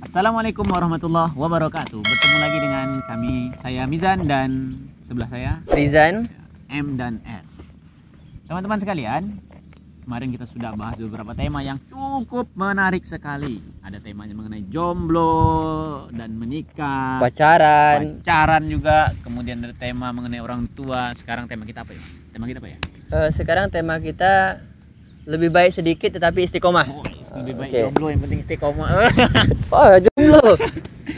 Assalamualaikum warahmatullahi wabarakatuh. Bertemu lagi dengan saya Mizan dan sebelah saya Rizan. M dan R. Teman-teman sekalian, kemarin kita sudah bahas beberapa tema yang cukup menarik sekali. Ada temanya mengenai jomblo dan menikah, Pacaran. juga. Kemudian ada tema mengenai orang tua. Sekarang tema kita apa ya? Sekarang tema kita lebih baik sedikit tetapi istiqomah. Oh, lebih baik Oke. jomblo, yang penting istiqomah. Oh, jomblo.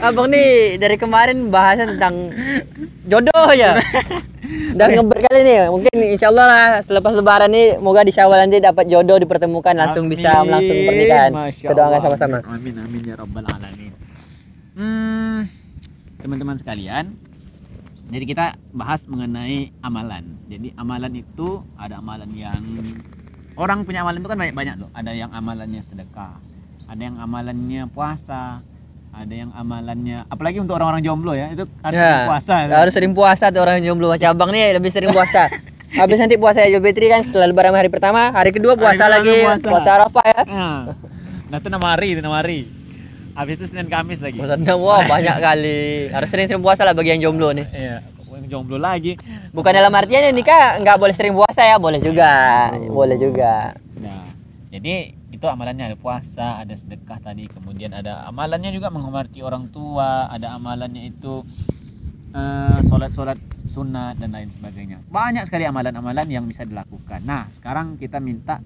Abang nih dari kemarin bahasan tentang jodoh ya. Udah ngeber kali nih. Mungkin insyaallah lah selepas lebaran nih moga di Syawal nanti dapat jodoh dipertemukan langsung bisa langsung pernikahan. Masya Kita doakan Allah. sama-sama. Amin amin ya rabbal alamin. Teman-teman sekalian, jadi kita bahas mengenai amalan. Jadi amalan itu ada amalan yang orang punya amalan itu kan banyak loh. Ada yang amalannya sedekah, ada yang amalannya puasa, ada yang amalannya apalagi untuk orang-orang jomblo ya, itu harus sering puasa. Harus sering puasa tuh orang jomblo. Macam abang nih lebih sering puasa. Habis nanti puasa Idul Fitri kan setelah lebaran hari pertama, hari kedua puasa lagi, puasa Arafah ya. Nah itu 6 hari. Habis itu Senin Kamis lagi. Puasa 6, wah banyak kali. Harus sering-sering puasa lah bagi yang jomblo nih. Iya, yang jomblo lagi. Bukan dalam artian ya nikah nggak boleh sering puasa ya, boleh juga. Boleh juga. Nah, jadi itu amalannya ada puasa, ada sedekah tadi, kemudian ada amalannya juga menghormati orang tua, ada amalannya itu sholat sunat dan lain sebagainya. Banyak sekali amalan-amalan yang bisa dilakukan. Nah, sekarang kita minta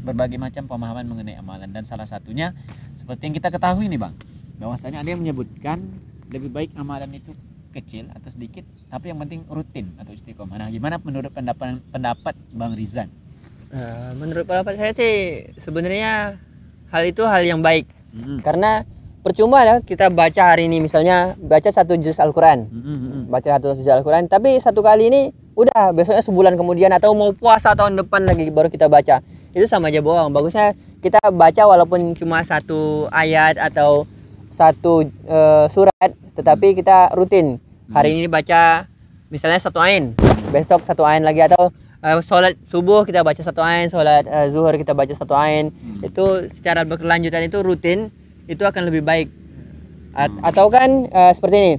berbagai macam pemahaman mengenai amalan, dan salah satunya seperti yang kita ketahui nih Bang, bahwasanya ada yang menyebutkan lebih baik amalan itu kecil atau sedikit, tapi yang penting rutin atau istiqomah. Nah, gimana menurut pendapat Bang Rizan? Menurut pendapat saya sih sebenarnya hal itu hal yang baik. Karena percuma ya kita baca hari ini misalnya baca 1 juz Al-Quran. Baca 1 juz Al-Quran, tapi satu kali ini udah besoknya sebulan kemudian atau mau puasa tahun depan lagi baru kita baca. Itu sama aja bohong. Bagusnya kita baca walaupun cuma 1 ayat atau 1 surat, tetapi kita rutin. Hari ini baca misalnya 1 ain, besok 1 ain lagi, atau sholat subuh kita baca 1 ain, sholat zuhur kita baca 1 ain. Itu secara berkelanjutan, itu rutin, itu akan lebih baik. Atau kan seperti ini,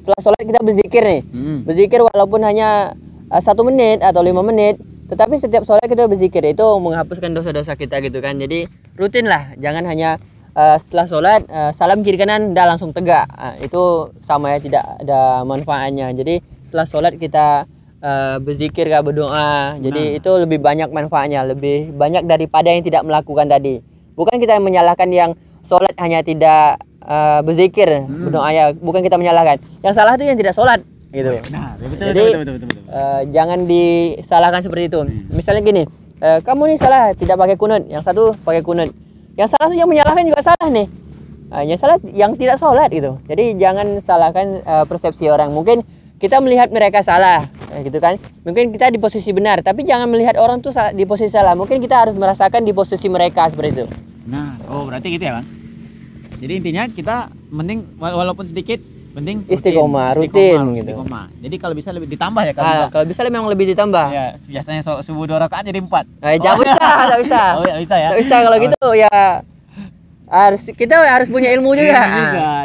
setelah sholat kita berzikir nih, berzikir walaupun hanya 1 menit atau 5 menit, tetapi setiap sholat kita berzikir, itu menghapuskan dosa-dosa kita gitu kan. Jadi rutin lah, jangan hanya setelah sholat salam kiri kanan udah langsung tegak. Itu sama ya, tidak ada manfaatnya. Jadi setelah sholat kita berzikir, berdoa. Jadi itu lebih banyak manfaatnya, lebih banyak daripada yang tidak melakukan tadi. Bukan kita menyalahkan yang sholat hanya tidak berzikir, berdoa ya. Bukan kita menyalahkan. Yang salah itu yang tidak sholat gitu. Nah, Jadi jangan disalahkan seperti itu. Misalnya gini, kamu nih salah tidak pakai kunut, yang satu pakai kunut. Yang salah tuh yang menyalahkan juga salah nih. Yang salah yang tidak sholat gitu. Jadi jangan salahkan persepsi orang. Mungkin kita melihat mereka salah, gitu kan. Mungkin kita di posisi benar, tapi jangan melihat orang tuh di posisi salah. Mungkin kita harus merasakan di posisi mereka seperti itu. Nah, berarti gitu ya Bang. Jadi intinya kita mending walaupun sedikit, penting Istiqomah, rutin gitu. Jadi kalau bisa lebih ditambah ya Kalau bisa memang lebih ditambah. Ya, biasanya subuh 2 rakaat jadi 4. Jangan tak bisa. Oh, ya bisa ya. Tak bisa kalau gitu ya. Kita harus punya ilmu juga.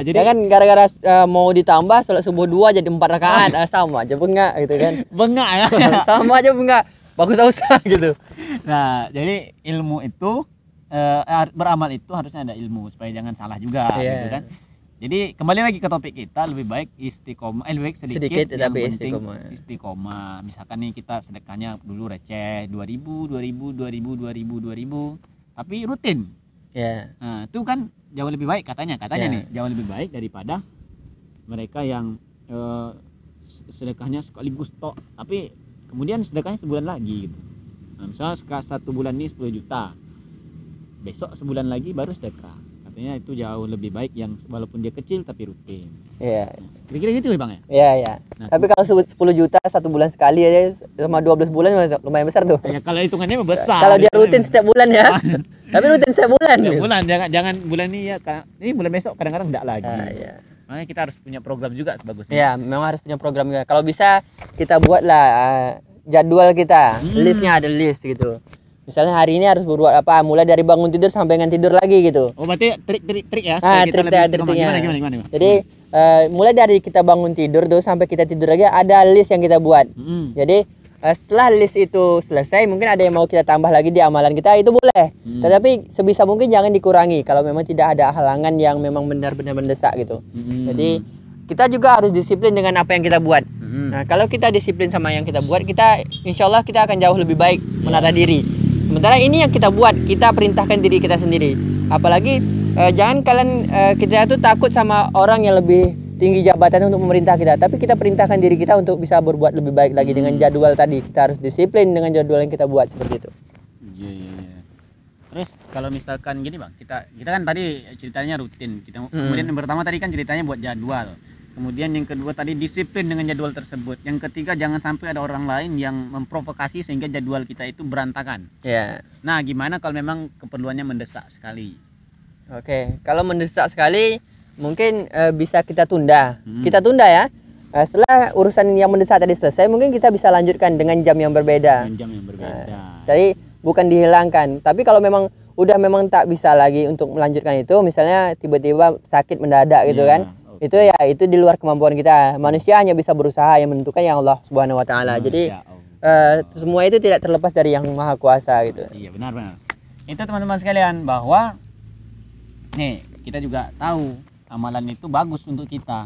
Jadi jangan gara-gara mau ditambah sholat subuh 2 jadi 4 rakaat. Sama aja bengak gitu kan. Bengak ya. Sama aja bengak. Bagus usah gitu. Nah, jadi ilmu itu beramal itu harusnya ada ilmu supaya jangan salah juga gitu kan. Jadi kembali lagi ke topik kita, lebih baik istiqomah, lebih baik sedikit tapi penting istiqomah. Misalkan nih kita sedekahnya dulu receh 2000, tapi rutin. Nah, itu kan jauh lebih baik katanya nih, jauh lebih baik daripada mereka yang sedekahnya sekaligus tok, tapi kemudian sedekahnya sebulan lagi gitu. Nah, misalnya 1 bulan nih 10 juta, besok sebulan lagi baru sedekah. Katanya itu jauh lebih baik yang walaupun dia kecil tapi rutin. Kira-kira gitu ya Bang ya? Iya. Nah, tapi kalau 10 juta 1 bulan sekali aja sama 12 bulan lumayan besar tuh. Ya kalau hitungannya besar. Kalau dia rutin setiap bulan ya. Tapi rutin setiap bulan. Jangan bulan ini ya. Ini bulan besok kadang-kadang enggak lagi. Makanya kita harus punya program juga sebagusnya. Iya, memang harus punya program juga. Kalau bisa kita buatlah jadwal kita, listnya ada list gitu. Misalnya hari ini harus berbuat apa, mulai dari bangun tidur sampai dengan tidur lagi gitu. Oh, berarti trik ya Ah, supaya kita lebih istiqomah. triknya. Gimana? Jadi mulai dari kita bangun tidur tuh sampai kita tidur lagi ada list yang kita buat. Jadi setelah list itu selesai, mungkin ada yang mau kita tambah lagi di amalan kita, itu boleh. Tetapi sebisa mungkin jangan dikurangi kalau memang tidak ada halangan yang memang benar-benar mendesak gitu. Jadi kita juga harus disiplin dengan apa yang kita buat. Nah, kalau kita disiplin sama yang kita buat, kita insya Allah kita akan jauh lebih baik menata diri. Sementara ini yang kita buat, kita perintahkan diri kita sendiri. Apalagi jangan kalian kita tuh takut sama orang yang lebih tinggi jabatan untuk memerintah kita, tapi kita perintahkan diri kita untuk bisa berbuat lebih baik lagi dengan jadwal tadi. Kita harus disiplin dengan jadwal yang kita buat seperti itu. Iya. Terus kalau misalkan gini bang, kita kan tadi ceritanya rutin. Kemudian yang pertama tadi kan ceritanya buat jadwal. Kemudian yang kedua tadi disiplin dengan jadwal tersebut. Yang ketiga jangan sampai ada orang lain yang memprovokasi sehingga jadwal kita itu berantakan. Ya. Nah, gimana kalau memang keperluannya mendesak sekali? Oke, kalau mendesak sekali mungkin bisa kita tunda. Kita tunda ya. Setelah urusan yang mendesak tadi selesai, mungkin kita bisa lanjutkan dengan jam yang berbeda. Dengan jam yang berbeda. Jadi bukan dihilangkan. Tapi kalau memang memang tak bisa lagi untuk melanjutkan itu, misalnya tiba-tiba sakit mendadak gitu kan. Itu di luar kemampuan kita. Manusia hanya bisa berusaha, yang menentukan yang Allah Subhanahu wa taala. Jadi semua itu tidak terlepas dari yang Maha Kuasa gitu. Iya, benar. Itu teman-teman sekalian, bahwa nih kita juga tahu amalan itu bagus untuk kita.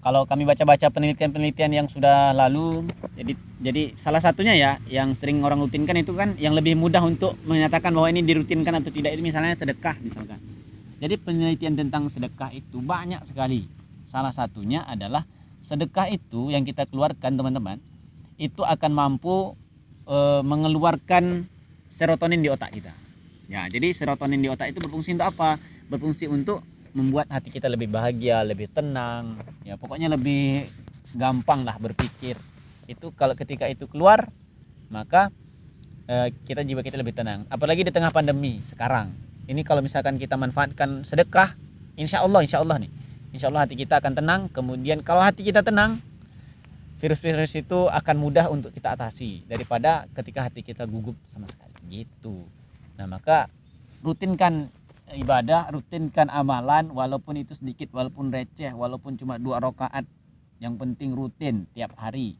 Kalau kami baca-baca penelitian-penelitian yang sudah lalu, jadi salah satunya ya yang sering orang rutinkan itu kan yang lebih mudah untuk menyatakan bahwa ini dirutinkan atau tidak itu misalnya sedekah misalkan. Jadi penelitian tentang sedekah itu banyak sekali. Salah satunya adalah sedekah itu yang kita keluarkan teman-teman, itu akan mampu mengeluarkan serotonin di otak kita. Ya, jadi serotonin di otak itu berfungsi untuk apa? Berfungsi untuk membuat hati kita lebih bahagia, lebih tenang. Ya, pokoknya lebih gampang lah berpikir. Itu kalau ketika itu keluar, maka jiwa kita lebih tenang. Apalagi di tengah pandemi sekarang. Ini kalau misalkan kita manfaatkan sedekah, insya Allah hati kita akan tenang. Kemudian kalau hati kita tenang, virus-virus itu akan mudah untuk kita atasi daripada ketika hati kita gugup sama sekali gitu. Nah, maka rutinkan ibadah, rutinkan amalan, walaupun itu sedikit, walaupun receh, walaupun cuma 2 rakaat, yang penting rutin tiap hari.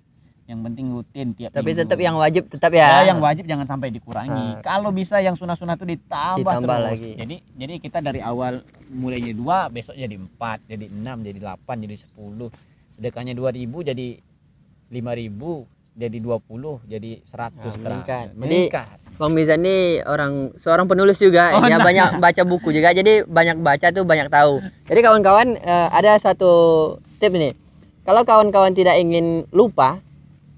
Yang penting rutin tiap Tapi minggu. tetap yang wajib tetap ya. Yang wajib jangan sampai dikurangi. Kalau bisa yang sunah-sunah itu ditambah terus. lagi. Jadi kita dari awal mulainya 2, besok jadi 4, jadi 6, jadi 8, jadi 10. Sedekahnya 2.000 jadi 5.000, jadi 20, jadi 100 meningkat. Bang Mizan ini seorang penulis juga. Dia banyak baca buku juga. Jadi banyak baca tuh banyak tahu. Jadi kawan-kawan ada satu tip nih. Kalau kawan-kawan tidak ingin lupa,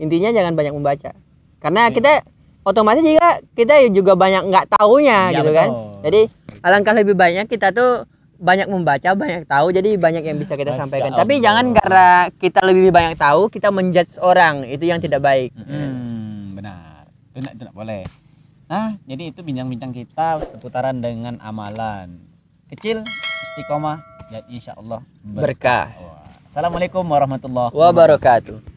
intinya jangan banyak membaca, karena kita otomatis kita juga banyak nggak taunya gitu kan. Jadi alangkah lebih baiknya kita tuh banyak membaca, banyak tahu, jadi banyak yang bisa kita sampaikan. Tapi jangan karena kita lebih banyak tahu kita menjudge orang, itu yang tidak baik. Benar, itu tidak boleh. Nah, jadi itu bincang-bincang kita seputaran dengan amalan kecil, istiqomah, dan insya Allah berkah. Assalamualaikum warahmatullahi wabarakatuh.